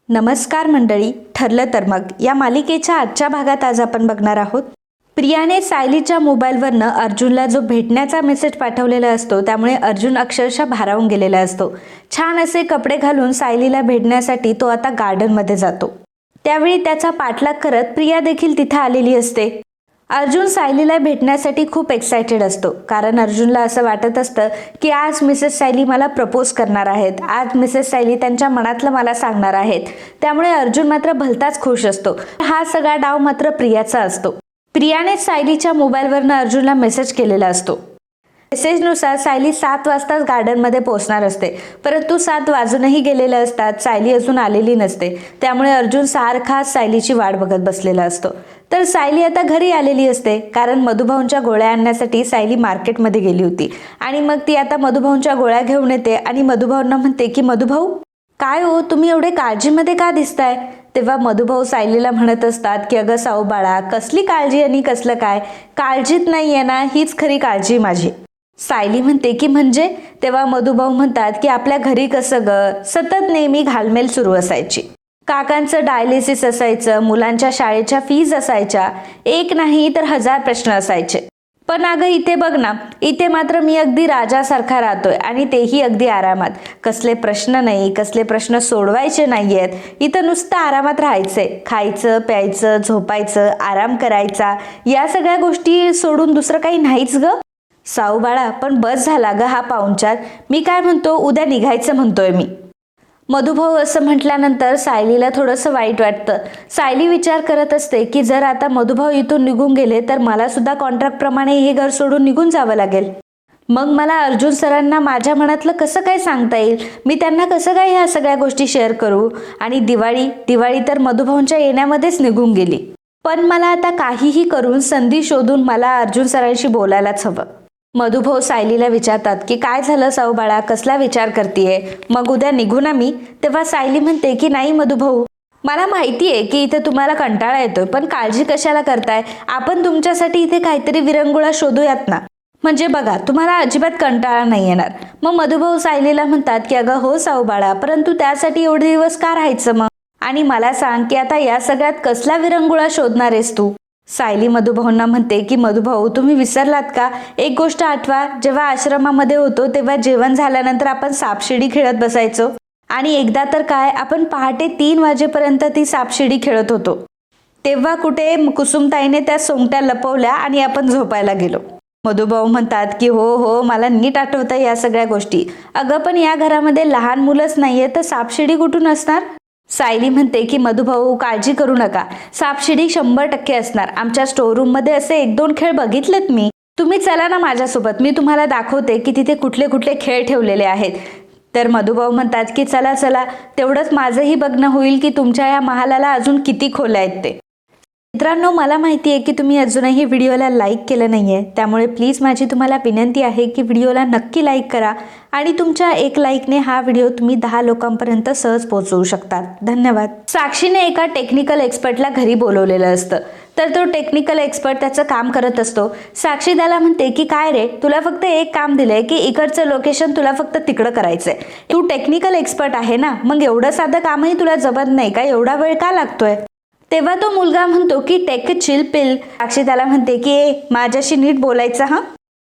नमस्कार मंडळी, ठरलं तर मग या मालिकेच्या आजच्या भागात आज आपण बघणार आहोत. प्रियाने सायलीच्या मोबाईलवरनं अर्जुनला जो भेटण्याचा मेसेज पाठवलेला असतो त्यामुळे अर्जुन अक्षरशः भारावून गेलेला असतो. छान असे कपडे घालून सायलीला भेटण्यासाठी तो आता गार्डनमध्ये जातो. त्यावेळी त्याचा पाठलाग करत प्रिया देखील तिथे आलेली असते. अर्जुन सायलीला भेटण्यासाठी खूप एक्सायटेड असतो, कारण अर्जुनला असं वाटत असतं की आज मिसेस सायली मला प्रपोज करणार आहेत, आज मिसेस सायली त्यांच्या मनातलं मला सांगणार आहेत. त्यामुळे अर्जुन मात्र भलताच खुश असतो. हा सगळा डाव मात्र प्रियाचा असतो. प्रियाने सायलीच्या मोबाईलवरनं अर्जुनला मेसेज केलेला असतो. मेसेजनुसार सायली 7 वाजताच गार्डनमध्ये पोहोचणार असते, परंतु 7 वाजूनही गेलेले असतात. सायली अजून आलेली नसते. त्यामुळे अर्जुन सारखा सायलीची वाट बघत बसलेला असतो. तर सायली आता घरी आलेली असते, कारण मधुभाऊंच्या गोळ्या आणण्यासाठी सायली मार्केटमध्ये गेली होती. आणि मग ती आता मधुभाऊंच्या गोळ्या घेऊन येते आणि मधुभाऊंना म्हणते की मधुभाऊ, काय हो, तुम्ही एवढे काळजीमध्ये का दिसताय? तेव्हा मधुभाऊ सायलीला म्हणत असतात की अगं साऊ बाळा, कसली काळजी आणि कसलं काय, काळजीत नाही आहे ना, हीच खरी काळजी माझी. सायली म्हणते की म्हणजे? तेव्हा मधुभाऊ म्हणतात की आपल्या घरी कसं ग, सतत नेहमी घालमेल सुरू असायची. काकांचं डायलिसिस असायचं, मुलांच्या शाळेच्या फीज असायच्या, एक नाही तर 1000 प्रश्न असायचे. पण अगं इथे बघ ना, इथे मात्र मी अगदी राजासारखा राहतोय आणि तेही अगदी आरामात. कसले प्रश्न नाही, कसले प्रश्न सोडवायचे नाहीयेत. इथं नुसतं आरामात राहायचंय, खायचं प्यायचं झोपायचं आराम करायचा, या सगळ्या गोष्टी सोडून दुसरं काही नाहीच ग. साऊ बाळा, पण बस झाला ग हा पाहुणचार. मी काय म्हणतो, उद्या निघायचं म्हणतोय मी. मधुभाऊ असं म्हटल्यानंतर सायलीला थोडंसं वाईट वाटतं. सायली विचार करत असते की जर आता मधुभाऊ इथून निघून गेले तर मला सुद्धा कॉन्ट्रॅक्टप्रमाणे हे घर सोडून निघून जावं लागेल. मग मला अर्जुन सरांना माझ्या मनातलं कसं काय सांगता येईल, मी त्यांना कसं काय ह्या सगळ्या गोष्टी शेअर करू. आणि दिवाळी तर मधुभाऊंच्या येण्यामध्येच निघून गेली. पण मला आता काहीही करून संधी शोधून मला अर्जुन सरांशी बोलायलाच हवं. मधुभाऊ सायलीला विचारतात की काय झालं साऊ बाळा, कसला विचार करतीये, मग उद्या निघू ना मी? तेव्हा सायली म्हणते की नाही मधुभाऊ, मला माहिती आहे की इथे तुम्हाला कंटाळा येतोय, पण काळजी कशाला करताय, आपण तुमच्यासाठी इथे काहीतरी विरंगुळा शोधूयात ना, म्हणजे बघा तुम्हाला अजिबात कंटाळा नाही येणार. मग मधुभाऊ सायलीला म्हणतात की अगं हो साऊ बाळा, परंतु त्यासाठी एवढे दिवस का राहायचं मग, आणि मला सांग की आता या सगळ्यात कसला विरंगुळा शोधणार आहेस तू? सायली मधुभाऊंना म्हणते की मधुभाऊ, तुम्ही विसरलात का, एक गोष्ट आठवा, जेव्हा आश्रमामध्ये होतो तेव्हा जेवण झाल्यानंतर आपण सापशिडी खेळत बसायचो, आणि एकदा तर काय, आपण पहाटे 3 वाजेपर्यंत ती सापशिडी खेळत होतो. तेव्हा कुठे कुसुमताईने त्या सोंगट्या लपवल्या आणि आपण झोपायला गेलो. मधुभाऊ म्हणतात की हो हो, मला नीट आठवतं या सगळ्या गोष्टी. अगं पण या घरामध्ये लहान मुलंच नाहीये तर सापशिडी कुठून असणार? सायली म्हणते की मधुभाऊ काळजी करू नका, सापशिडी 100% असणार. आमच्या स्टोअरूम मध्ये असे 1-2 खेळ बघितलेत मी. तुम्ही चला ना माझ्यासोबत, मी तुम्हाला दाखवते की तिथे कुठले कुठले खेळ ठेवलेले आहेत. तर मधुभाऊ म्हणतात की चला चला, तेवढंच माझंही बघणं होईल की तुमच्या या महालाला अजून किती खोल्या आहेत ते. मित्रांनो, मला माहिती आहे की तुम्ही अजूनही व्हिडिओला लाईक केलं नाहीये, त्यामुळे प्लीज माझी तुम्हाला विनंती आहे की व्हिडिओला नक्की लाईक करा, आणि तुमच्या 1 लाईकने हा व्हिडिओ तुम्ही 10 लोकांपर्यंत सहज पोहोचवू शकतात. धन्यवाद. साक्षीने एका टेक्निकल एक्सपर्टला घरी बोलवलेलं असतं, तर तो टेक्निकल एक्सपर्ट त्याचं काम करत असतो. साक्षी त्याला म्हणते की काय रे, तुला फक्त एक काम दिलंय की इकडचं लोकेशन तुला फक्त तिकडं करायचंय. तू टेक्निकल एक्सपर्ट आहे ना, मग एवढं साधं कामही तुला जमत नाही का, एवढा वेळ का लागतोय? तेव्हा तो मुलगा म्हणतो की टेक अ चिल पिल. साक्षी त्याला म्हणते की माझ्याशी नीट बोलायचं हा.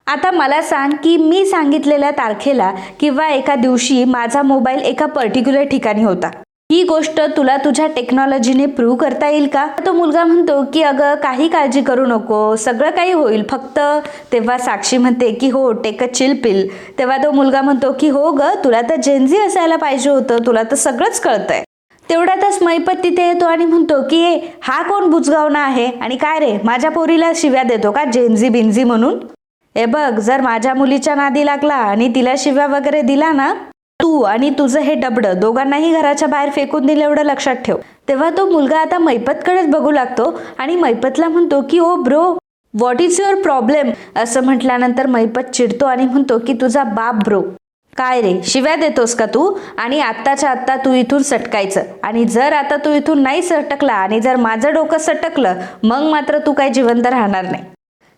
आता मला सांग की मी सांगितलेल्या तारखेला किंवा एका दिवशी माझा मोबाईल एका पर्टिक्युलर ठिकाणी होता, ही गोष्ट तुला तुझ्या टेक्नॉलॉजीने प्रूव्ह करता येईल का? तो मुलगा म्हणतो की अगं काही काळजी करू नको, सगळं काही होईल फक्त. तेव्हा साक्षी म्हणते की हो, टेक अ चिल पिल. तेव्हा तो मुलगा म्हणतो की हो ग, तुला तर जेनझी असायला पाहिजे होतं, तुला तर सगळंच कळतंय. तेवढ्यातच मैपत तिथे येतो आणि म्हणतो की हा कोण बुजगावना आहे, आणि काय रे माझ्या पोरीला शिव्या देतो का जेनझी बिनझी म्हणून? हे बघ, जर माझ्या मुलीच्या नादी लागला आणि तिला शिव्या वगैरे दिला ना, तू आणि तुझं हे डबडं दोघांनाही घराच्या बाहेर फेकून दिलं, एवढं लक्षात ठेव. तेव्हा तो मुलगा आता मैपतकडेच बघू लागतो आणि मैपतला म्हणतो की ओ bro, what is your problem? असं म्हटल्यानंतर मैपत चिडतो आणि म्हणतो की तुझा बाप ब्रो. काय रे, शिव्या देतोस का तू? आणि आत्ताच्या आत्ता तू इथून सटकायचं, आणि जर आता तू इथून नाही सटकला आणि जर माझं डोकं सटकलं मग मात्र तू काही जिवंत राहणार नाही.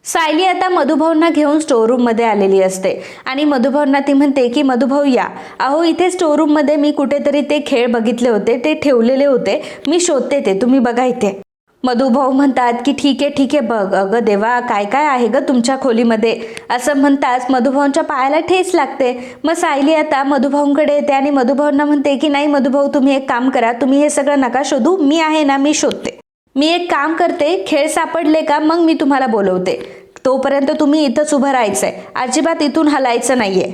सायली आता मधुभाऊंना घेऊन स्टोअर मध्ये आलेली असते आणि मधुभाऊंना ती म्हणते की मधुभाऊ या, अहो इथे स्टोअर मध्ये मी कुठेतरी ते खेळ बघितले होते, ते ठेवलेले होते, मी शोधते ते, तुम्ही बघा इथे. मधुभाऊ म्हणतात की ठीक आहे बघ. अगं देवा, काय काय आहे ग तुमच्या खोलीमध्ये, असं म्हणताच मधुभाऊंच्या पायाला ठेच लागते. मग सायली आता मधुभाऊंकडे येते आणि मधुभाऊंना म्हणते की नाही मधुभाऊ, तुम्ही एक काम करा, तुम्ही हे सगळं नका शोधू, मी आहे ना, मी शोधते. मी एक काम करते, खेळ सापडले का मग मी तुम्हाला बोलवते, तोपर्यंत तुम्ही इथंच उभं राहायचंय, अजिबात इथून हलायचं नाहीये.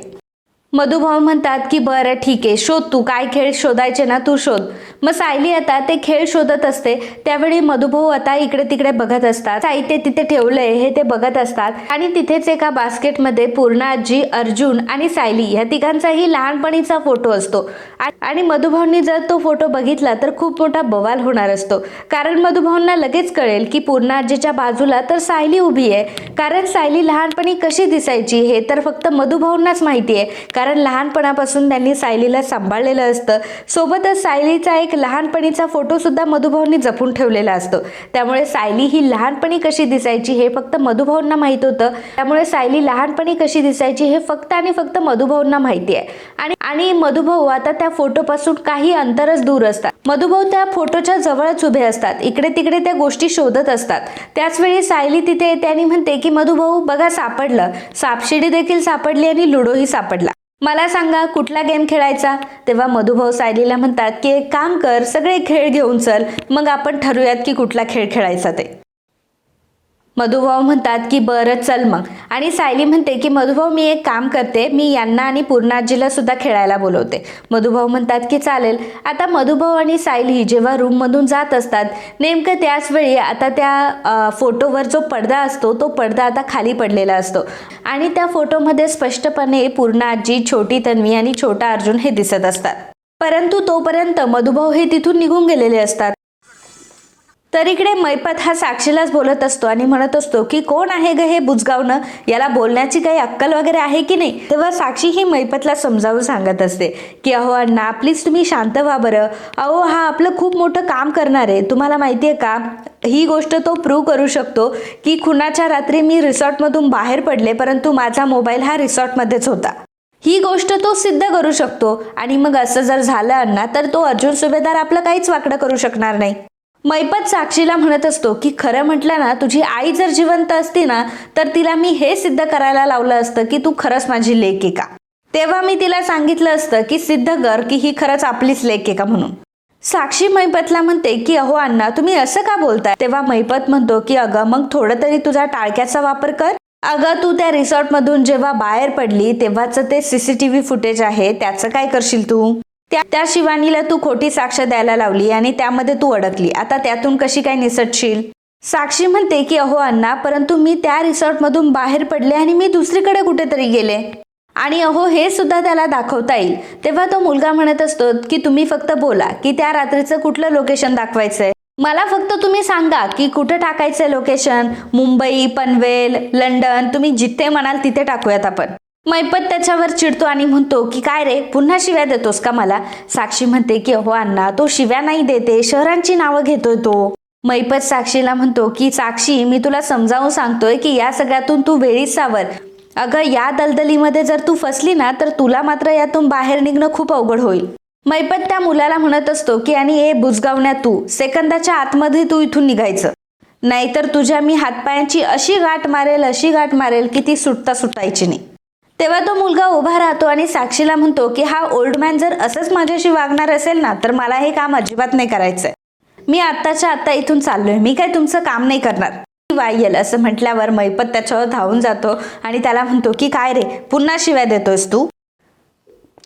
मधुभाऊ म्हणतात की बरं ठीक आहे, शोध, तू काय खेळ शोधायचे ना तू शोध. मग सायली आता ते खेळ शोधत असते. त्यावेळी मधुभाऊ आता इकडे तिकडे बघत असतात, साहित्य तिथे ठेवलंय हे ते बघत असतात आणि तिथेच एका बास्केटमध्ये पूर्णा आजी, अर्जुन आणि सायली या तिघांचाही लहानपणीचा फोटो असतो. आणि मधुभाऊंनी जर तो फोटो बघितला तर खूप मोठा बवाल होणार असतो, कारण मधुभाऊंना लगेच कळेल की पूर्णा आजीच्या बाजूला तर सायली उभी आहे. कारण सायली लहानपणी कशी दिसायची हे तर फक्त मधुभाऊंनाच माहिती आहे, कारण लहानपणापासून त्यांनी सायलीला सांभाळलेलं असतं. सोबतच सायलीचा एक लहानपणीचा फोटो सुद्धा मधुभाऊंनी जपून ठेवलेला असतो. त्यामुळे सायली ही लहानपणी कशी दिसायची हे फक्त मधुभाऊंना माहित होतं. त्यामुळे सायली लहानपणी कशी दिसायची हे फक्त आणि फक्त मधुभाऊंना माहिती आहे. आणि मधुभाऊ आता त्या फोटोपासून काही अंतरच दूर असतात. मधुभाऊ त्या फोटोच्या जवळच उभे असतात, इकडे तिकडे त्या गोष्टी शोधत असतात. त्याच वेळी सायली तिथे येते आणि म्हणते की मधुभाऊ बघा, सापडलं, सापशिडी देखील सापडली आणि लुडोही सापडला, मला सांगा कुठला गेम खेळायचा. तेव्हा मधुभाऊ सायलीला म्हणतात की एक काम कर, सगळे खेळ घेऊन चल, मग आपण ठरवूयात की कुठला खेळ खेळायचा ते. मधुभाऊ म्हणतात की बरं चल मग. आणि सायली म्हणते की मधुभाऊ मी एक काम करते, मी यांना आणि पूर्णा आजीला सुद्धा खेळायला बोलवते. मधुभाऊ म्हणतात की चालेल. आता मधुभाऊ आणि सायली जेव्हा रूम मधून जात असतात, नेमकं त्याच वेळी आता त्या फोटोवर जो पडदा असतो तो पडदा आता खाली पडलेला असतो आणि त्या फोटोमध्ये स्पष्टपणे पूर्णा आजी, छोटी तन्वी आणि छोटा अर्जुन हे दिसत असतात. परंतु तोपर्यंत मधुभाऊ हे तिथून निघून गेलेले असतात. तर इकडे मैपत हा साक्षीलाच बोलत असतो आणि म्हणत असतो की कोण आहे ग हे बुजगावणं, याला बोलण्याची काही अक्कल वगैरे आहे की नाही. तेव्हा साक्षी ही मैपतला समजावून सांगत असते की अहो अण्णा प्लीज तुम्ही शांत व्हा बरं, अहो हा आपलं खूप मोठं काम करणार आहे, तुम्हाला माहितीये का, ही गोष्ट तो प्रूव्ह करू शकतो की खुनाच्या रात्री मी रिसॉर्टमधून बाहेर पडले परंतु माझा मोबाईल हा रिसॉर्टमध्येच होता, ही गोष्ट तो सिद्ध करू शकतो. आणि मग असं जर झालं अण्णा तर तो अर्जुन सुभेदार आपलं काहीच वाकडं करू शकणार नाही. मैपत साक्षीला म्हणत असतो की खरं म्हटलं ना, तुझी आई जर जिवंत असती ना तर तिला मी हे सिद्ध करायला लावलं असतं की तू खरंच माझी लेक आहे का. तेव्हा मी तिला सांगितलं असतं की सिद्ध कर की ही खरंच आपलीच लेक आहे का म्हणून. साक्षी मैपतला म्हणते की अहो अण्णा तुम्ही असं का बोलताय. तेव्हा मैपत म्हणतो की अगं मग थोडं तरी तुझा टाळक्याचा वापर कर. अगं तू त्या रिसॉर्ट मधून जेव्हा बाहेर पडली तेव्हाच ते CCTV फुटेज आहे, त्याचं काय करशील तू. त्या शिवानीला तू खोटी साक्ष द्यायला लावली आणि त्यामध्ये तू अडकली, आता त्यातून कशी काय निसटशील. साक्षी म्हणते की अहो अण्णा परंतु मी त्या रिसॉर्ट मधून बाहेर पडले आणि मी दुसरीकडे कुठेतरी गेले आणि अहो हे सुद्धा त्याला दाखवता येईल. तेव्हा तो मुलगा म्हणत असतो की तुम्ही फक्त बोला की त्या रात्रीचं कुठलं लोकेशन दाखवायचंय, मला फक्त तुम्ही सांगा की कुठे टाकायचंय लोकेशन, मुंबई, पनवेल, लंडन, तुम्ही जिथे म्हणाल तिथे टाकूयात आपण. मैपत त्याच्यावर चिडतो आणि म्हणतो की काय रे, पुन्हा शिव्या देतोस का मला. साक्षी म्हणते की अहो अण्णा तो शिव्या नाही देते, शहरांची नावं घेतोय तो. मैपत साक्षीला म्हणतो की साक्षी मी तुला समजावून सांगतोय की या सगळ्यातून तू वेळीच सावर. अगं या दलदलीमध्ये जर तू फसली ना तर तुला मात्र यातून बाहेर निघणं खूप अवघड होईल. मैपत त्या मुलाला म्हणत असतो की आणि ए बुजगावण्या, तू सेकंदाच्या आतमध्ये तू इथून निघायचं, नाहीतर तुझ्या मी हातपायांची अशी गाठ मारेल की ती सुटता सुटायची नाही. तेव्हा तो मुलगा उभा राहतो आणि साक्षीला म्हणतो की हा ओल्ड मॅन जर असंच माझ्याशी वागणार असेल ना तर मला हे काम अजिबात नाही करायचंय, मी आत्ताच्या आत्ता इथून चाललोय, मी काय तुमचं काम नाही करणार. वाईल असं म्हटल्यावर मैपत त्याच्यावर धावून जातो आणि त्याला म्हणतो की काय रे, पुन्हा शिव्या देतोयस तू.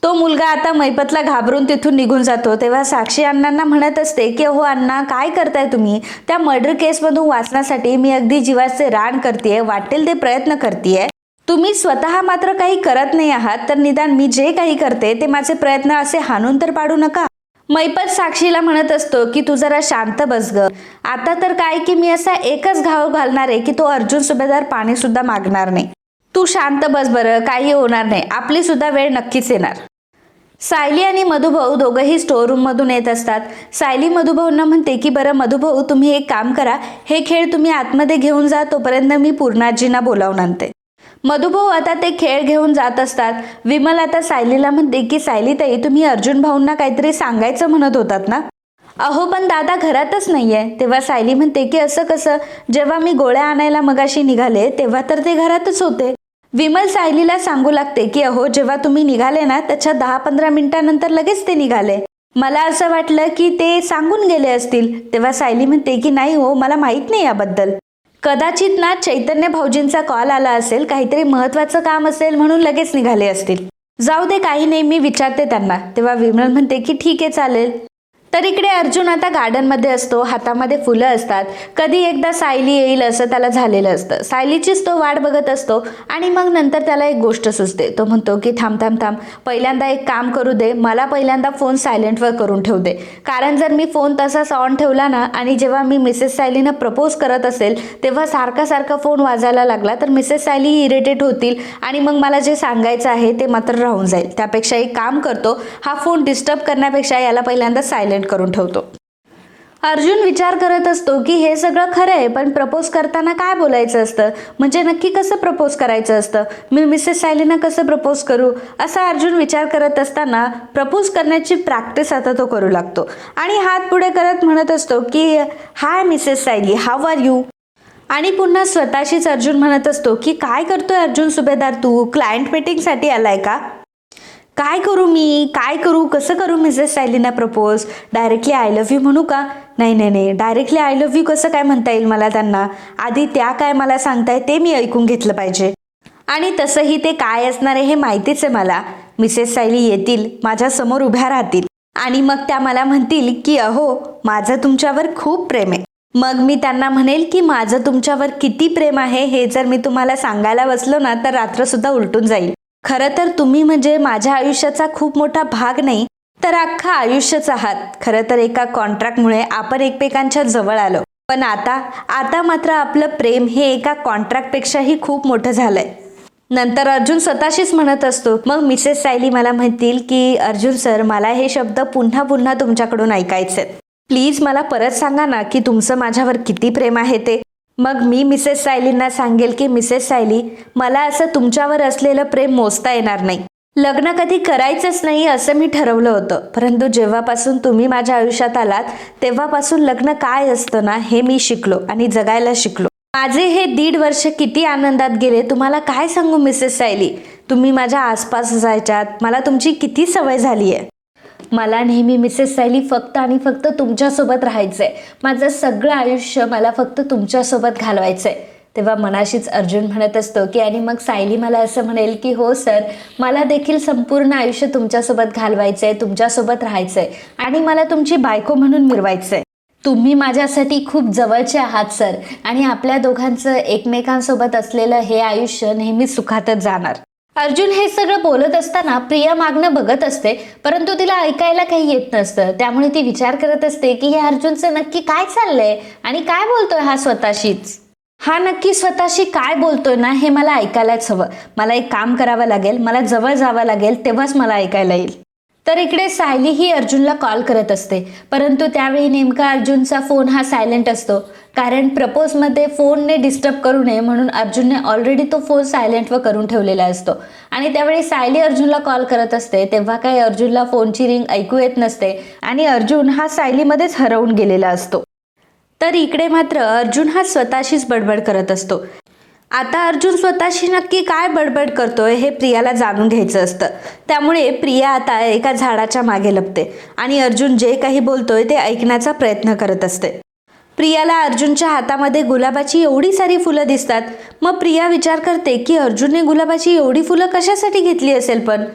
तो मुलगा आता मैपतला घाबरून तिथून निघून जातो. तेव्हा साक्षी अण्णांना म्हणत असते की अहो अण्णा काय करताय तुम्ही, त्या मर्डर केसमधून वाचण्यासाठी मी अगदी जीवाचे रान करतेय, वाटेल ते प्रयत्न करतेय, तुम्ही स्वतः मात्र काही करत नाही आहात, तर निदान मी जे काही करते ते माझे प्रयत्न असे हाणून तर पाडू नका. मैपत साक्षीला म्हणत असतो की तू जरा शांत बस ग, आता तर काय की मी असा एकच घाव घालणार आहे की तो अर्जुन सुभेदार पाणी सुद्धा मागणार नाही, तू शांत बस बरं, काही होणार नाही, आपली सुद्धा वेळ नक्कीच येणार. सायली आणि मधुभाऊ दोघंही स्टोर रूममधून येत असतात. सायली मधुभाऊंना म्हणते की बरं मधुभाऊ, तुम्ही एक काम करा, हे खेळ तुम्ही आतमध्ये घेऊन जा, तोपर्यंत मी पूर्णाजींना बोलावून आणते. मधुभाऊ आता ते खेळ घेऊन जात असतात. विमल आता सायलीला म्हणते की सायलीताई, तुम्ही अर्जुन भाऊंना काहीतरी सांगायचं म्हणत होतात ना? अहो पण दादा घरातच नाहीये. तेव्हा सायली म्हणते की असं कसं, जेव्हा मी गोळ्या आणायला मगाशी निघाले तेव्हा तर ते घरातच होते. विमल सायलीला सांगू लागते की अहो, जेव्हा तुम्ही निघाले ना त्याच्या 10-15 मिनिटांनंतर लगेच ते निघाले. मला असं वाटलं की ते सांगून गेले असतील. तेव्हा सायली म्हणते की नाही हो, मला माहित नाही याबद्दल. कदाचित ना चैतन्य भाऊजींचा कॉल आला असेल, काहीतरी महत्वाचं काम असेल म्हणून लगेच निघाले असतील. जाऊ दे, काही नाही, मी विचारते त्यांना. तेव्हा विमल म्हणते की ठीक आहे, चालेल. तर इकडे अर्जुन आता गार्डनमध्ये असतो, हातामध्ये फुलं असतात. कधी एकदा सायली येईल असं त्याला झालेलं असतं. सायलीचीच तो वाट बघत असतो आणि मग नंतर त्याला एक गोष्ट सुचते. तो म्हणतो की थांब थांब थांब, पहिल्यांदा एक काम करू दे, मला पहिल्यांदा फोन सायलेंटवर करून ठेवू दे. कारण जर मी फोन तसाच ऑन ठेवला ना आणि जेव्हा मी मिसेस सायलीनं प्रपोज करत असेल तेव्हा सारखा सारखा फोन वाजायला लागला तर मिसेस सायली इरिटेट होतील आणि मग मला जे सांगायचं आहे ते मात्र राहून जाईल. त्यापेक्षा एक काम करतो, हा फोन डिस्टर्ब करण्यापेक्षा याला पहिल्यांदा सायलेंट करून ठेवतो. अर्जुन विचार करत असतो की हे सगळं खरं आहे, पण प्रपोज करताना काय बोलायचं असतं, म्हणजे नक्की कसं प्रपोज करायचं असतं, मी मिसेस सायलीना कसं प्रपोज करू, असा अर्जुन विचार करत असताना प्रपोज करण्याची प्रॅक्टिस आता तो करू लागतो आणि हात पुढे करत म्हणत असतो की hi Mrs Sayali, how are you. आणि पुन्हा स्वतःशीच अर्जुन म्हणत असतो की काय करतोय अर्जुन सुभेदार, तू क्लायंट मीटिंगसाठी आलाय का? काय करू मी, काय करू, कसं करू मिसेस सायलीना propose? Directly I love you म्हणू का? नाही नाही नाही, डायरेक्टली आय लव्ह यू कसं काय म्हणता येईल मला त्यांना? आधी त्या काय मला सांगताय ते मी ऐकून घेतलं पाहिजे. आणि तसंही ते काय असणार आहे हे माहितीच आहे मला. मिसेस सायली येतील, माझ्या समोर उभ्या राहतील आणि मग त्या मला म्हणतील की अहो, माझं तुमच्यावर खूप प्रेम आहे. मग मी त्यांना म्हणेल की माझं तुमच्यावर किती प्रेम आहे हे जर मी तुम्हाला सांगायला बसलो ना तर रात्र सुद्धा उलटून जाईल. खरं तर तुम्ही म्हणजे माझ्या आयुष्याचा खूप मोठा भाग नाही तर अख्खा आयुष्यच आहात. खरं तर एका कॉन्ट्रॅक्टमुळे आपण एकमेकांच्या जवळ आलो, पण आता मात्र आपलं प्रेम हे एका कॉन्ट्रॅक्टपेक्षाही खूप मोठं झालंय. नंतर अर्जुन स्वतःशीच म्हणत असतो. मग मिसेस सायली मला म्हणतील की अर्जुन सर, मला हे शब्द पुन्हा पुन्हा तुमच्याकडून ऐकायचे, प्लीज मला परत सांगा ना की तुमचं माझ्यावर किती प्रेम आहे ते. मग मी मिसेस सायलींना सांगेल की मिसेस सायली, मला असं तुमच्यावर असलेलं प्रेम मोजता येणार नाही. लग्न कधी करायचंच नाही असं मी ठरवलं होतं, परंतु जेव्हापासून तुम्ही माझ्या आयुष्यात आलात तेव्हापासून लग्न काय असतं ना हे मी शिकलो आणि जगायला शिकलो. माझे हे 1.5 वर्ष किती आनंदात गेले तुम्हाला काय सांगू मिसेस सायली. तुम्ही माझ्या आसपास जायच्यात, मला तुमची किती सवय झाली आहे. मला नेहमी मिसेस सायली फक्त आणि फक्त तुमच्यासोबत राहायचंय. माझं सगळं आयुष्य मला फक्त तुमच्यासोबत घालवायचंय. तेव्हा मनाशीच अर्जुन म्हणत असतो की आणि मग सायली मला असं म्हणेल की हो सर, मला देखील संपूर्ण आयुष्य तुमच्यासोबत घालवायचंय, तुमच्यासोबत राहायचंय आणि मला तुमची बायको म्हणून मिरवायचंय. तुम्ही माझ्यासाठी खूप जवळचे आहात सर आणि आपल्या दोघांचं एकमेकांसोबत असलेलं हे आयुष्य नेहमी सुखातच जाणार. अर्जुन हे सगळं बोलत असताना प्रिया मागणं बघत असते, परंतु तिला ऐकायला काही येत नसतं. त्यामुळे ती विचार करत असते की हे अर्जुनचं नक्की काय चाललंय आणि काय बोलतोय हा स्वतःशीच. हा नक्की स्वतःशी काय बोलतोय ना हे मला ऐकायलाच हवं. मला एक काम करावं लागेल, मला जवळ जावं लागेल, तेव्हाच मला ऐकायला येईल. तर इकडे सायली ही अर्जुनला कॉल करत असते, परंतु त्यावेळी नेमका अर्जुनचा फोन हा सायलेंट असतो. कारण प्रपोजमध्ये फोनने डिस्टर्ब करू नये म्हणून अर्जुनने ऑलरेडी तो फोन सायलेंटवर करून ठेवलेला असतो. आणि त्यावेळी सायली अर्जुनला कॉल करत असते तेव्हा काही अर्जुनला फोनची रिंग ऐकू येत नसते आणि अर्जुन हा सायलीमध्येच हरवून गेलेला असतो. तर इकडे मात्र अर्जुन हा स्वतःशीच बडबड करत असतो. आता अर्जुन स्वतःशी नक्की काय बडबड करतोय हे प्रियाला जाणून घ्यायचं असतं. त्यामुळे प्रिया आता एका झाडाच्या मागे लपते आणि अर्जुन जे काही बोलतोय ते ऐकण्याचा प्रयत्न करत असते. प्रियाला अर्जुनच्या हातामध्ये गुलाबाची एवढी सारी फुलं दिसतात. मग प्रिया विचार करते की अर्जुनने गुलाबाची एवढी फुलं कशासाठी घेतली असेल, पण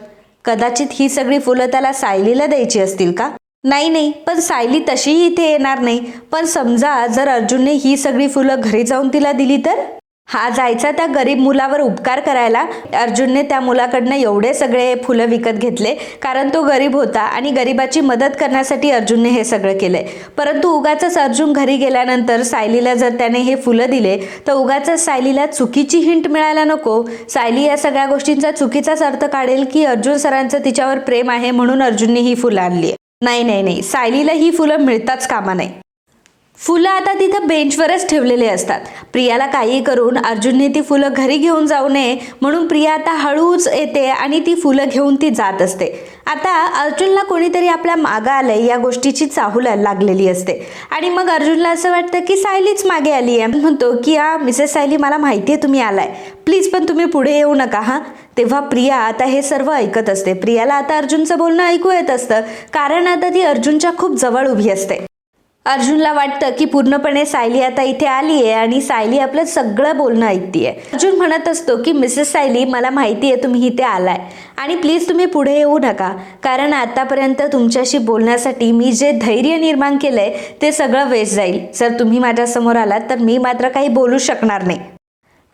कदाचित ही सगळी फुलं त्याला सायलीला द्यायची असतील का? नाही, पण सायली तशीही इथे येणार नाही. पण समजा जर अर्जुनने ही सगळी फुलं घरी जाऊन तिला दिली तर हा जायचा त्या गरीब मुलावर उपकार करायला. अर्जुनने त्या मुलाकडनं एवढे सगळे फुलं विकत घेतले कारण तो गरीब होता आणि गरिबाची मदत करण्यासाठी अर्जुनने हे सगळं केलंय. परंतु उगाचच अर्जुन घरी गेल्यानंतर सायलीला जर त्याने हे फुलं दिले तर उगाचच सायलीला चुकीची हिंट मिळायला नको. सायली या सगळ्या गोष्टींचा चुकीचाच अर्थ काढेल की अर्जुन सरांचं तिच्यावर प्रेम आहे म्हणून अर्जुनने ही फुलं आणली. नाही नाही नाही, सायलीला ही फुलं मिळताच कामा नाही. फुलं आता तिथं बेंचवरच ठेवलेले असतात. प्रियाला काही करून अर्जुनने ती फुलं घरी घेऊन जाऊ नये म्हणून प्रिया आता हळूच येते आणि ती फुलं घेऊन ती जात असते. आता अर्जुनला कोणीतरी आपल्या मागं आलंय या गोष्टीची चाहूल लागलेली असते आणि मग अर्जुनला असं वाटतं की सायलीच मागे आली आहे. म्हणतो की मिसेस सायली, मला माहिती आहे तुम्ही आलाय, प्लीज पण तुम्ही पुढे येऊ नका हां. तेव्हा प्रिया आता हे सर्व ऐकत असते. प्रियाला आता अर्जुनचं बोलणं ऐकू येत असतं कारण आता ती अर्जुनच्या खूप जवळ उभी असते. अर्जुनला वाटतं की पूर्णपणे सायली आता इथे आली आहे आणि सायली आपलं सगळं बोलणं ऐकतीये. अर्जुन म्हणत असतो की मिसेस सायली, मला माहिती आहे तुम्ही इथे आलाय आणि प्लीज तुम्ही पुढे येऊ नका कारण आतापर्यंत तुमच्याशी बोलण्यासाठी मी जे धैर्य निर्माण केलंय ते सगळं वेस्ट जाईल. जर तुम्ही माझ्यासमोर आलात तर मी मात्र काही बोलू शकणार नाही.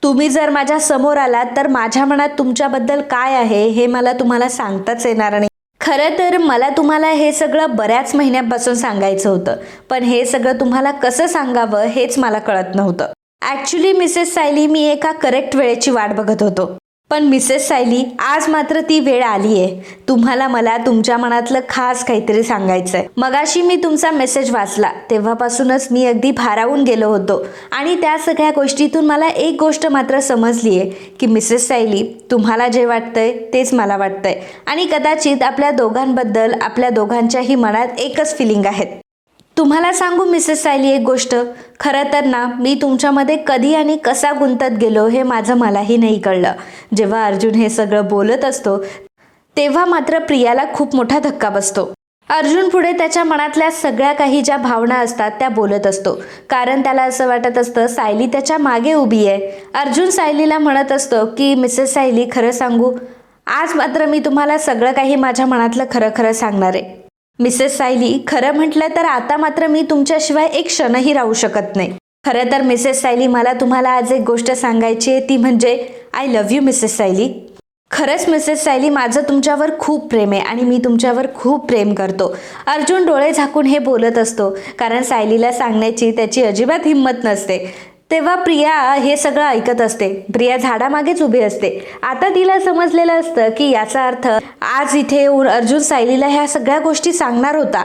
तुम्ही जर माझ्या समोर आलात तर माझ्या मनात तुमच्याबद्दल काय आहे हे मला तुम्हाला सांगताच येणार नाही. खरं तर मला तुम्हाला हे सगळं बऱ्याच महिन्यांपासून सांगायचं होतं पण हे सगळं तुम्हाला कसं सांगावं हेच मला कळत नव्हतं. ॲक्च्युली मिसेस सायली, मी एका करेक्ट वेळेची वाट बघत होतो पण मिसेस सायली आज मात्र ती वेळ आली आहे. तुम्हाला मला तुमच्या मनातलं खास काहीतरी सांगायचंय. मगाशी मी तुमचा मेसेज वाचला तेव्हापासूनच मी अगदी भारावून गेलो होतो आणि त्या सगळ्या गोष्टीतून मला एक गोष्ट मात्र समजली आहे की मिसेस सायली, तुम्हाला जे वाटतंय तेच मला वाटतंय आणि कदाचित आपल्या दोघांबद्दल आपल्या दोघांच्याही मनात एकच फिलिंग आहेत. तुम्हाला सांगू मिसेस सायली एक गोष्ट, खरं तर ना मी तुमच्यामध्ये कधी आणि कसा गुंतत गेलो हे माझं मलाही नाही कळलं. जेव्हा अर्जुन हे सगळं बोलत असतो तेव्हा मात्र प्रियाला खूप मोठा धक्का बसतो. अर्जुन पुढे त्याच्या मनातल्या सगळ्या काही ज्या भावना असतात त्या बोलत असतो कारण त्याला असं वाटत असतं सायली त्याच्या मागे उभी आहे. अर्जुन सायलीला म्हणत असतो की मिसेस सायली, खरं सांगू, आज मात्र मी तुम्हाला सगळं काही माझ्या मनातलं खरं खरं सांगणार आहे. मिसेस सायली, खरं म्हटलं तर आता मात्र मी तुमच्याशिवाय एक क्षणही राहू शकत नाही. खरं तर मिसेस सायली, मला तुम्हाला आज एक गोष्ट सांगायची आहे ती म्हणजे I love you Mrs Sayali. खरंच मिसेस सायली, माझं तुमच्यावर खूप प्रेम आहे आणि मी तुमच्यावर खूप प्रेम करतो. अर्जुन डोळे झाकून हे बोलत असतो कारण सायलीला सांगण्याची त्याची अजिबात हिंमत नसते. तेव्हा प्रिया हे सगळं ऐकत असते. प्रिया झाडामागेच उभी असते. आता तिला समजलेलं असतं की याचा अर्थ आज इथे येऊन अर्जुन सायलीला ह्या सगळ्या गोष्टी सांगणार होता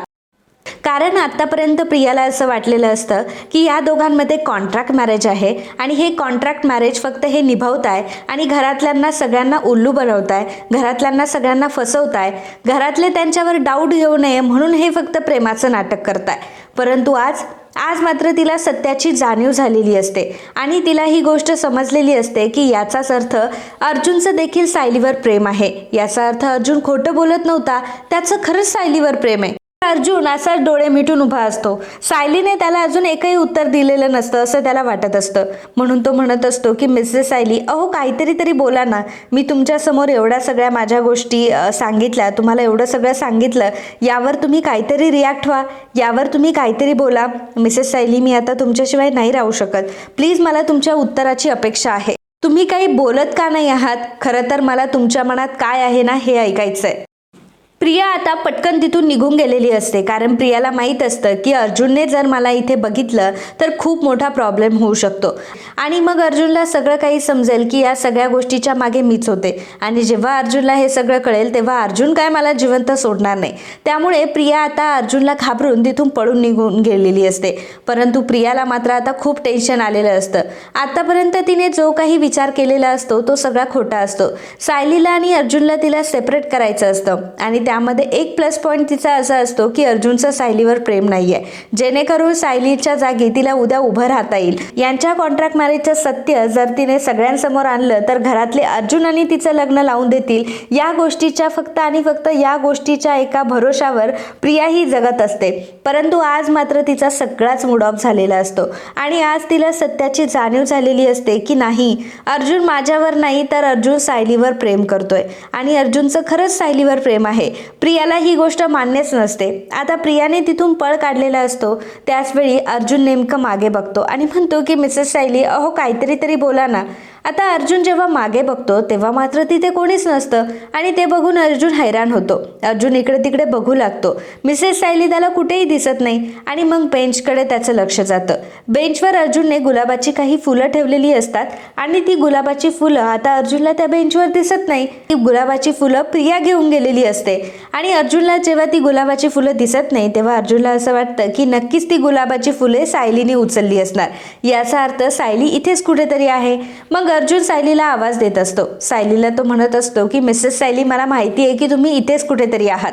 कारण आतापर्यंत प्रियाला असं वाटलेलं असतं की या दोघांमध्ये कॉन्ट्रॅक्ट मॅरेज आहे आणि हे कॉन्ट्रॅक्ट मॅरेज फक्त हे निभावताय आणि घरातल्यांना सगळ्यांना उल्लू बनवताय, घरातल्यांना सगळ्यांना फसवताय, घरातले त्यांच्यावर डाऊट घेऊ नये म्हणून हे फक्त प्रेमाचं नाटक करताय. परंतु आज मात्र तिला सत्याची जाणीव झालेली असते आणि तिला ही गोष्ट समजलेली असते की याचाच अर्थ अर्जुनचं देखील सायलीवर प्रेम आहे. याचा अर्थ अर्जुन खोटं बोलत नव्हता, त्याचं खरंच सायलीवर प्रेम आहे. अर्जुन असा डोळे मिटून उभा असतो. सायलीने त्याला अजून एकही उत्तर दिलेलं नसतं असं त्याला वाटत असतं म्हणून तो म्हणत असतो की मिसेस सायली, अहो काहीतरी तरी बोला ना. मी तुमच्यासमोर एवढ्या सगळ्या माझ्या गोष्टी सांगितल्या, तुम्हाला एवढं सगळं सांगितलं, यावर तुम्ही काहीतरी रिॲक्ट व्हा, यावर तुम्ही काहीतरी बोला. मिसेस सायली, मी आता तुमच्याशिवाय नाही राहू शकत. प्लीज मला तुमच्या उत्तराची अपेक्षा आहे. तुम्ही काही बोलत का नाही आहात? खरं तर मला तुमच्या मनात काय आहे ना हे ऐकायचंय. प्रिया आता पटकन तिथून निघून गेलेली असते कारण प्रियाला माहीत असतं की अर्जुनने जर मला इथे बघितलं तर खूप मोठा प्रॉब्लेम होऊ शकतो आणि मग अर्जुनला सगळं काही समजेल की या सगळ्या गोष्टीच्या मागे मीच होते आणि जेव्हा अर्जुनला हे सगळं कळेल तेव्हा अर्जुन काय मला जिवंत सोडणार नाही. त्यामुळे प्रिया आता अर्जुनला घाबरून तिथून पळून निघून गेलेली असते. परंतु प्रियाला मात्र आता खूप टेन्शन आलेलं असतं. आतापर्यंत तिने जो काही विचार केलेला असतो तो सगळा खोटा असतो. सायलीला आणि अर्जुनला तिला सेपरेट करायचं असतं आणि त्यामध्ये एक प्लस पॉईंट तिचा असा असतो की अर्जुनचं सायलीवर प्रेम नाहीये जेणेकरून सायलीच्या जागी तिला उद्या उभं राहता येईल. यांच्या कॉन्ट्रॅक्ट मॅरेजचं सत्य जर तिने सगळ्यांसमोर आणलं तर घरातले अर्जुन आणि तिचं लग्न लावून देतील. या गोष्टीच्या फक्त आणि फक्त या गोष्टीच्या एका भरोशावर प्रिया ही जगत असते. परंतु आज मात्र तिचा सगळाच मूड ऑफ झालेला असतो आणि आज तिला सत्याची जाणीव झालेली असते की नाही, अर्जुन माझ्यावर नाही तर अर्जुन सायलीवर प्रेम करतोय आणि अर्जुनचं खरंच सायलीवर प्रेम आहे. प्रियाला ही गोष्ट मान्यच नसते. आता प्रियाने तिथून पळ काढलेला असतो. त्याचवेळी अर्जुन नेमकं मागे बघतो आणि म्हणतो की मिसेस सायली, अहो काहीतरी तरी बोला ना. आता अर्जुन जेव्हा मागे बघतो तेव्हा मात्र तिथे कोणीच नसतं आणि ते बघून अर्जुन हैराण होतो. अर्जुन इकडे तिकडे बघू लागतो. मिसेस सायली त्याला कुठेही दिसत नाही आणि मग बेंचकडे त्याचं लक्ष जातं. बेंचवर अर्जुनने गुलाबाची काही फुलं ठेवलेली असतात आणि ती गुलाबाची फुलं आता अर्जुनला त्या बेंचवर दिसत नाही. ती गुलाबाची फुलं प्रिया घेऊन गेलेली असते आणि अर्जुनला जेव्हा ती गुलाबाची फुलं दिसत नाही तेव्हा अर्जुनला असं वाटतं की नक्कीच ती गुलाबाची फुले सायलीने उचलली असणार. याचा अर्थ सायली इथेच कुठेतरी आहे. मग अर्जुन सायलीला आवाज देत असतो. सायलीला तो म्हणत असतो की मिसेस सायली, मला माहिती आहे की तुम्ही इथेच कुठेतरी आहात.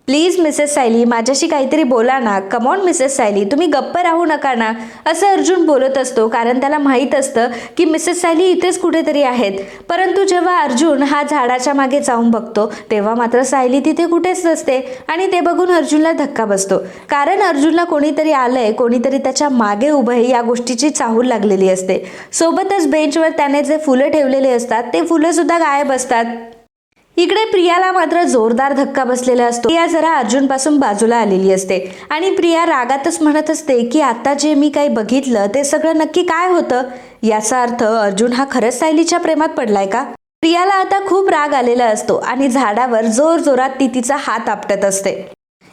प्लीज मिसेस सायली, माझ्याशी काहीतरी बोला ना. कमॉन मिसेस सायली, तुम्ही गप्प राहू नका ना. असं अर्जुन बोलत असतो कारण त्याला माहीत असतं की मिसेस सायली इथेच कुठेतरी आहेत. परंतु जेव्हा अर्जुन हा झाडाच्या मागे जाऊन बघतो तेव्हा मात्र सायली तिथे कुठेच नसते आणि ते बघून अर्जुनला धक्का बसतो. कारण अर्जुनला कोणीतरी आलंय, कोणीतरी त्याच्या मागे उभं आहे या गोष्टीची चाहूल लागलेली असते. सोबतच बेंचवर त्याने जे फुलं ठेवलेले असतात ते फुलं सुद्धा गायब असतात. इकडे प्रियाला मात्र जोरदार धक्का बसलेला असतो. प्रिया जरा अर्जुन पासून बाजूला आलेली असते आणि प्रिया रागातच म्हणत असते की आता जे मी काही बघितलं ते सगळं नक्की काय होतं. याचा अर्थ अर्जुन हा खरंच सायलीच्या प्रेमात पडलाय का. प्रियाला आता खूप राग आलेला असतो आणि झाडावर जोर जोरात ती तिचा हात आपटत असते.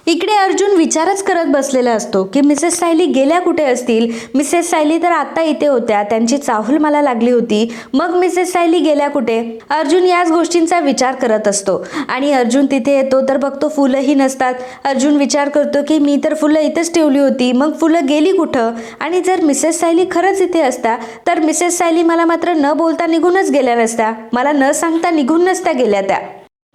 इकडे अर्जुन विचारच करत बसलेला असतो की मिसेस सायली गेल्या कुठे असतील. मिसेस सायली तर आता इथे होत्या, त्यांची चाहूल मला लागली होती, मग मिसेस सायली गेल्या कुठे. अर्जुन याच गोष्टींचा विचार करत असतो आणि अर्जुन तिथे येतो तर बघतो फुलंही नसतात. अर्जुन विचार करतो की मी तर फुलं इथेच ठेवली होती, मग फुलं गेली कुठं. आणि जर मिसेस सायली खरंच इथे असता तर मिसेस सायली मला मात्र न बोलता निघूनच गेल्या नसत्या, मला न सांगता निघून नसत्या गेल्या.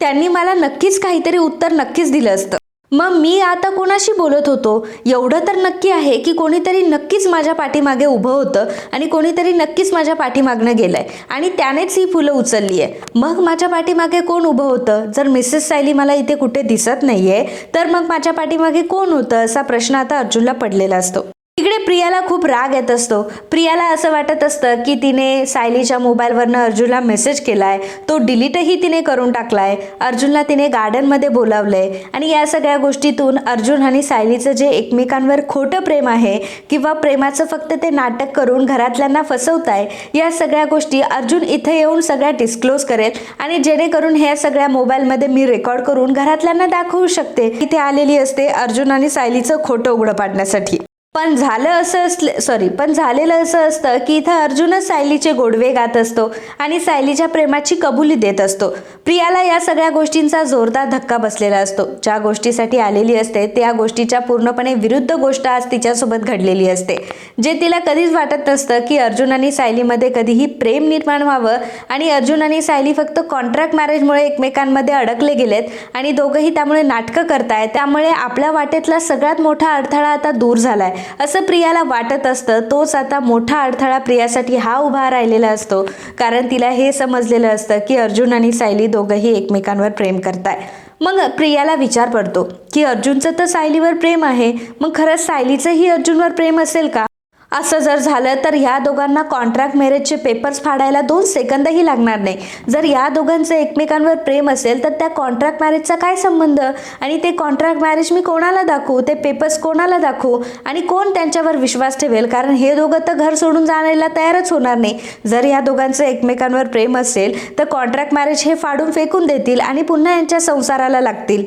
त्यांनी मला नक्कीच काहीतरी उत्तर नक्कीच दिलं असतं. मग मी आता कोणाशी बोलत होतो. एवढं तर नक्की आहे की कोणीतरी नक्कीच माझ्या पाठीमागे उभं होतं आणि कोणीतरी नक्कीच माझ्या पाठीमागनं गेलंय आणि त्यानेच ही फुलं उचलली आहे. मग माझ्या पाठीमागे कोण उभं होतं. जर मिसेस सायली मला इथे कुठे दिसत नाहीये तर मग माझ्या पाठीमागे कोण होतं असा प्रश्न आता अर्जुनला पडलेला असतो. इकडे प्रियाला खूप राग येत असतो. प्रियाला असं वाटत असतं की तिने सायलीच्या मोबाईलवरनं अर्जुनला मेसेज केलाय, तो डिलीटही तिने करून टाकलाय. अर्जुनला तिने गार्डनमध्ये बोलावलंय आणि या सगळ्या गोष्टीतून अर्जुन आणि सायलीचं जे एकमेकांवर खोटं प्रेम आहे किंवा प्रेमाचं फक्त ते नाटक करून घरातल्यांना फसवताय, या सगळ्या गोष्टी अर्जुन इथे येऊन सगळ्या डिस्क्लोज करेल आणि जेणेकरून ह्या सगळ्या मोबाईलमध्ये मी रेकॉर्ड करून घरातल्यांना दाखवू शकते. इथे आलेली असते अर्जुन आणि सायलीचं खोटं उघडं पाडण्यासाठी. पण झालेलं असं असतं की इथं अर्जुनच सायलीचे गोडवे गात असतो आणि सायलीच्या प्रेमाची कबुली देत असतो. प्रियाला या सगळ्या गोष्टींचा जोरदार धक्का बसलेला असतो. ज्या गोष्टीसाठी आलेली असते त्या गोष्टीच्या पूर्णपणे विरुद्ध गोष्ट आज तिच्यासोबत घडलेली असते. जे तिला कधीच वाटत नसतं की अर्जुन आणि सायलीमध्ये कधीही प्रेम निर्माण व्हावं आणि अर्जुन आणि सायली फक्त कॉन्ट्रॅक्ट मॅरेजमुळे एकमेकांमध्ये अडकले गेलेत आणि दोघंही त्यामुळे नाटकं करतायत. त्यामुळे आपल्या वाटेतला सगळ्यात मोठा अडथळा आता दूर झालाय असं प्रियाला वाटत असतं. तोच आता मोठा अडथळा प्रियासाठी हा उभा राहिलेला असतो कारण तिला हे समजलेलं असतं की अर्जुन आणि सायली दोघंही एकमेकांवर प्रेम करताय. मग प्रियाला विचार पडतो की अर्जुनचं तर सायलीवर प्रेम आहे, मग खरंच सायलीचंही अर्जुनवर प्रेम असेल का. असं जर झालं तर ह्या दोघांना कॉन्ट्रॅक्ट मॅरेजचे पेपर्स फाडायला 2 सेकंदही लागणार नाही. जर या दोघांचं एकमेकांवर प्रेम असेल तर त्या कॉन्ट्रॅक्ट मॅरेजचा काय संबंध आणि ते कॉन्ट्रॅक्ट मॅरेज मी कोणाला दाखवू, ते पेपर्स कोणाला दाखवू आणि कोण त्यांच्यावर विश्वास ठेवेल. कारण हे दोघं तर घर सोडून जाण्याला तयारच होणार नाही. जर या दोघांचं एकमेकांवर प्रेम असेल तर कॉन्ट्रॅक्ट मॅरेज हे फाडून फेकून देतील आणि पुन्हा यांच्या संसाराला लागतील.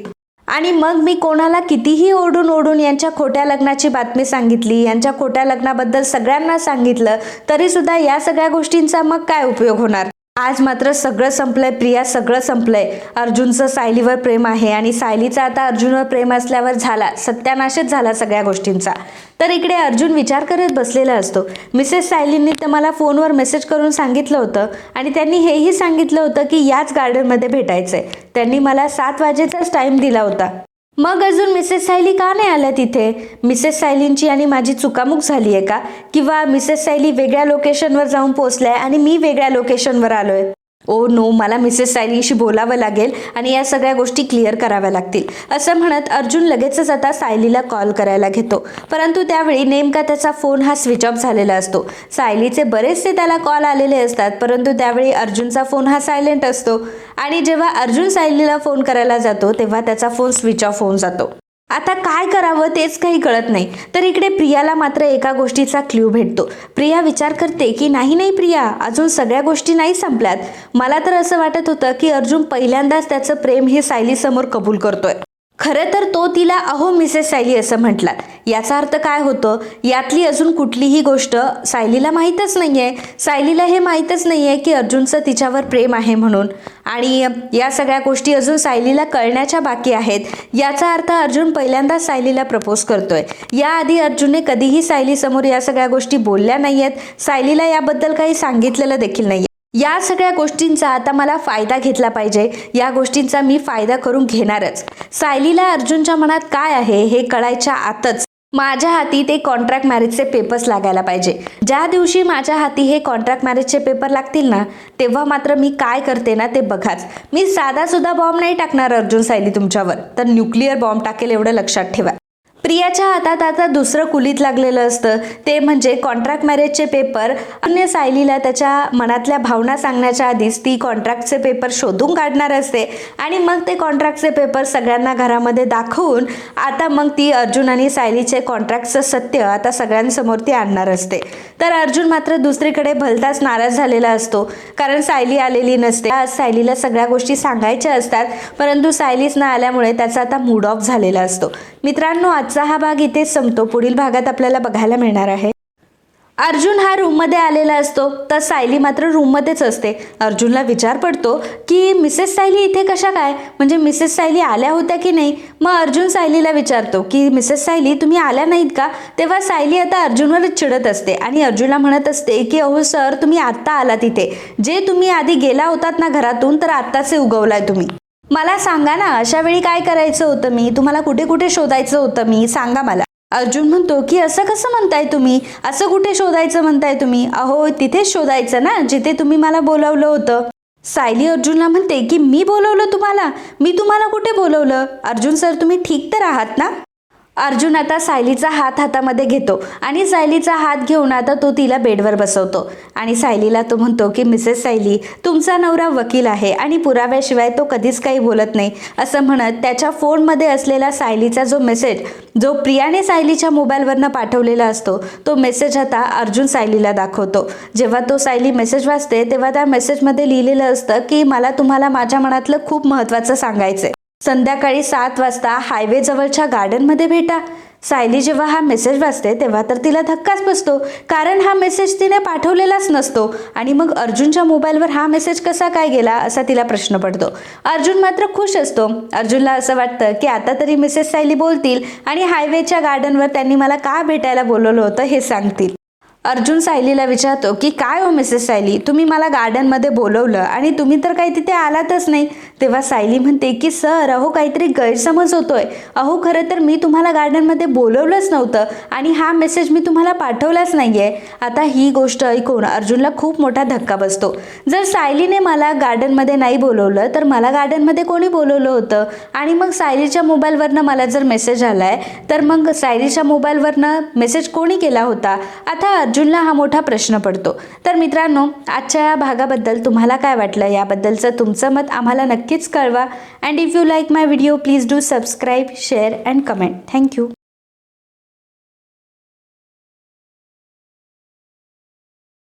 आणि मग मी कोणाला कितीही ओढून यांच्या खोट्या लग्नाची बातमी सांगितली, यांच्या खोट्या लग्नाबद्दल सगळ्यांना सांगितलं तरी सुद्धा या सगळ्या गोष्टींचा मग काय उपयोग होणार. आज मात्र सगळं संपलंय प्रिया, सगळं संपलंय. अर्जुनचं सायलीवर प्रेम आहे आणि सायलीचा आता अर्जुनवर प्रेम असल्यावर झाला सत्यानाशच झाला सगळ्या गोष्टींचा. तर इकडे अर्जुन विचार करत बसलेला असतो. मिसेस सायलींनी तर मला फोनवर मेसेज करून सांगितलं होतं आणि त्यांनी हेही सांगितलं होतं की याच गार्डनमध्ये भेटायचंय. त्यांनी मला 7 वाजेचाच टाइम दिला होता. मग अजून मिसेस सायली का नाही आल्या तिथे. मिसेस सायलींची आणि माझी चुकामुक झाली आहे का, किंवा मिसेस सायली वेगळ्या लोकेशनवर जाऊन पोहोचल्या आणि मी वेगळ्या लोकेशनवर आलोय. ओ नो, मला मिसेस सायलीशी बोलावं लागेल आणि या सगळ्या गोष्टी क्लिअर कराव्या लागतील असं म्हणत अर्जुन लगेचच आता सायलीला कॉल करायला घेतो. परंतु त्यावेळी नेमका त्याचा फोन हा स्विच ऑफ झालेला असतो. सायलीचे बरेचसे त्याला कॉल आलेले असतात, परंतु त्यावेळी अर्जुनचा फोन हा सायलेंट असतो आणि जेव्हा अर्जुन सायलीला फोन करायला जातो तेव्हा त्याचा फोन स्विच ऑफ होऊन जातो. आता काय करावं तेच काही कळत नाही. तर इकडे प्रियाला मात्र एका गोष्टीचा क्ल्यू भेटतो. प्रिया विचार करते की नाही प्रिया, अजून सगळ्या गोष्टी नाही संपल्यात. मला तर असं वाटत होतं की अर्जुन पहिल्यांदाच त्याचं प्रेम हे सायलीसमोर कबूल करतोय. खरं तर तो तिला अहो मिसेस सायली असं म्हटला. याचा अर्थ काय होतं, यातली अजून कुठलीही गोष्ट सायलीला माहीतच नाहीये. सायलीला हे माहीतच नाहीये की अर्जुनचं तिच्यावर प्रेम आहे म्हणून. आणि या सगळ्या गोष्टी अजून सायलीला कळण्याच्या बाकी आहेत. याचा अर्थ अर्जुन पहिल्यांदाच सायलीला प्रपोज करतोय. याआधी अर्जुनने कधीही सायलीसमोर या सगळ्या गोष्टी बोलल्या नाहीयेत. सायलीला याबद्दल काही सांगितलेलं देखील नाही. या सगळ्या गोष्टींचा आता मला फायदा घेतला पाहिजे. या गोष्टींचा मी फायदा करून घेणारच. सायलीला अर्जुनच्या मनात काय आहे हे कळायच्या आतच माझ्या हाती ते कॉन्ट्रॅक्ट मॅरेजचे पेपर्स लागायला पाहिजे. ज्या दिवशी माझ्या हाती हे कॉन्ट्रॅक्ट मॅरेजचे पेपर लागतील ना, तेव्हा मात्र मी काय करते ना ते बघाच. मी साधा सुद्धा बॉम्ब नाही टाकणार अर्जुन सायली तुमच्यावर, तर न्यूक्लिअर बॉम्ब टाकेल एवढं लक्षात ठेवा. प्रियाच्या हातात आता दुसरं कुलीत लागलेलं असतं, ते म्हणजे कॉन्ट्रॅक्ट मॅरेजचे पेपर. अन्य सायलीला त्याच्या मनातल्या भावना सांगण्याच्या आधीच ती कॉन्ट्रॅक्टचे पेपर शोधून काढणार असते आणि मग ते कॉन्ट्रॅक्टचे पेपर सगळ्यांना घरामध्ये दाखवून आता मग ती अर्जुन आणि सायलीचे कॉन्ट्रॅक्टचं सत्य आता सगळ्यांसमोर ती आणणार असते. तर अर्जुन मात्र दुसरीकडे भलताच नाराज झालेला असतो, कारण सायली आलेली नसते. आज सायलीला सगळ्या गोष्टी सांगायच्या असतात, परंतु सायलीच न आल्यामुळे त्याचा आता मूड ऑफ झालेला असतो. मित्रांनो, आजचा हा भाग इथेच संपतो. पुढील भागात आपल्याला बघायला मिळणार आहे अर्जुन हा रूममध्ये आलेला असतो, तर सायली मात्र रूममध्येच असते. अर्जुनला विचार पडतो की मिसेस सायली इथे कशा काय, म्हणजे मिसेस सायली आल्या होत्या की नाही. मग अर्जुन सायलीला विचारतो की मिसेस सायली तुम्ही आल्या नाहीत का. तेव्हा सायली आता अर्जुनवरच चिडत असते आणि अर्जुनला म्हणत असते की अहो सर, तुम्ही आत्ता आला तिथे. जे तुम्ही आधी गेला होतात ना घरातून, तर आत्ताचे उगवलाय तुम्ही. मला सांगा ना, अशा वेळी काय करायचं होतं, मी तुम्हाला कुठे कुठे शोधायचं होतं, मी सांगा मला. अर्जुन म्हणतो की असं कसं म्हणताय तुम्ही, असं कुठे शोधायचं म्हणताय तुम्ही. अहो तिथेच शोधायचं ना जिथे तुम्ही मला बोलावलं होतं. सायली अर्जुनला म्हणते की मी बोलवलं तुम्हाला, मी तुम्हाला कुठे बोलवलं. अर्जुन सर, तुम्ही ठीक तर आहात ना. अर्जुन आता सायलीचा हात हातामध्ये घेतो आणि सायलीचा हात घेऊन आता तो तिला बेडवर बसवतो आणि सायलीला तो म्हणतो की मिसेस सायली, तुमचा नवरा वकील आहे आणि पुराव्याशिवाय तो कधीच काही बोलत नाही असं म्हणत त्याच्या फोनमध्ये असलेला सायलीचा जो मेसेज, जो प्रियाने सायलीच्या मोबाईलवरनं पाठवलेला असतो, तो मेसेज आता अर्जुन सायलीला दाखवतो. जेव्हा तो सायली मेसेज वाचते तेव्हा त्या मेसेजमध्ये लिहिलेलं असतं की मला तुम्हाला माझ्या मनातलं खूप महत्त्वाचं सांगायचंय. संध्याकाळी 7 वाजता हायवे जवळच्या गार्डनमध्ये भेटा. सायली जेव्हा हा मेसेज वाचते तेव्हा तर तिला धक्काच बसतो, कारण हा मेसेज तिने पाठवलेलाच नसतो आणि मग अर्जुनच्या मोबाईलवर हा मेसेज कसा काय गेला असा तिला प्रश्न पडतो. अर्जुन मात्र खुश असतो. अर्जुनला असं वाटतं की आता तरी मिसेस सायली बोलतील आणि हायवेच्या गार्डनवर त्यांनी मला का भेटायला बोलवलं होतं हे सांगतील. अर्जुन सायलीला विचारतो की काय हो मिसेस सायली, तुम्ही मला गार्डनमध्ये बोलवलं आणि तुम्ही तर काही तिथे आलातच नाही. तेव्हा सायली म्हणते की सर, अहो काहीतरी गैरसमज होतोय. अहो खरं तर मी तुम्हाला गार्डनमध्ये बोलवलंच नव्हतं आणि हा मेसेज मी तुम्हाला पाठवलाच नाहीये. आता ही गोष्ट ऐकून अर्जुनला खूप मोठा धक्का बसतो. जर सायलीने मला गार्डनमध्ये नाही बोलवलं तर मला गार्डनमध्ये कोणी बोलवलं होतं, आणि मग सायलीच्या मोबाईलवरनं मला जर मेसेज आलाय तर मग सायलीच्या मोबाईलवरनं मेसेज कोणी केला होता. आता अर्जुनला हा मोठा प्रश्न पडतो. तर मित्रांनो, आजच्या या भागाबद्दल तुम्हाला काय वाटलं, याबद्दलचं तुमचं मत आम्हाला नक्कीच कळवा. And if you like my video, please do subscribe, share and comment. Thank you.